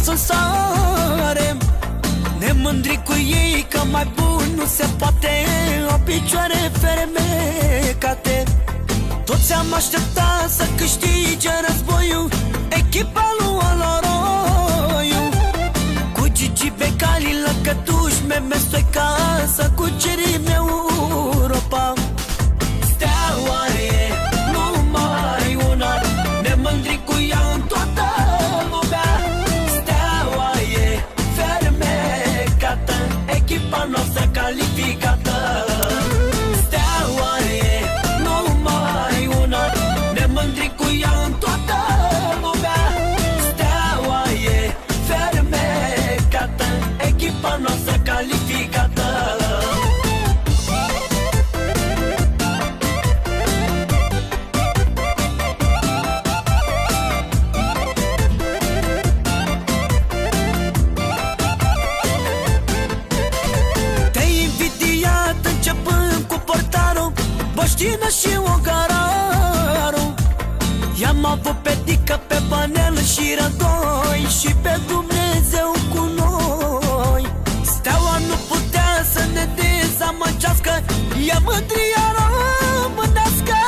sus în sare. Ne mândri cu ei că mai bun nu se poate. O picioare fermecate. Toți am așteptat să câștige războiul echipa lui Oloroiu. Cu Gigi Becali, Lăcătuș, Meme Stoica, să cucerim Europa. Steaua e numai una, ne mândri cu ea în toată lumea. Steaua e fermecată, echipa noastră calificată. Steaua e numai una, ne mândri cu ea în toată lumea. Steaua e fermecată, echipa noastră calificată. Boștină și Ogararu. I-am avut pe Dică, pe Banel și Rădoi, și pe Dumnezeu cu noi. Steaua nu putea să ne dezamăgească, e mândria românească.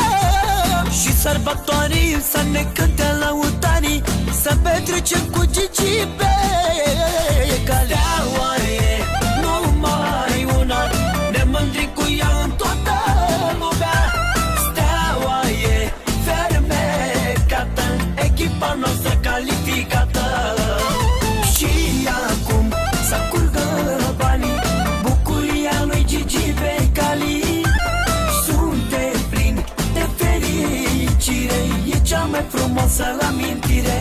Și sărbătorii să ne cânte lăutarii, să petrecem cu Gigi Becali. Steaua e numai una, ne mândrim cu ea în toată lumea. Steaua e fermecată, echipa noastră calificată. Și acum să curgă banii, bucuria lui Gigi Becali. Suntem plini de fericire, e cea mai frumoasă amintire.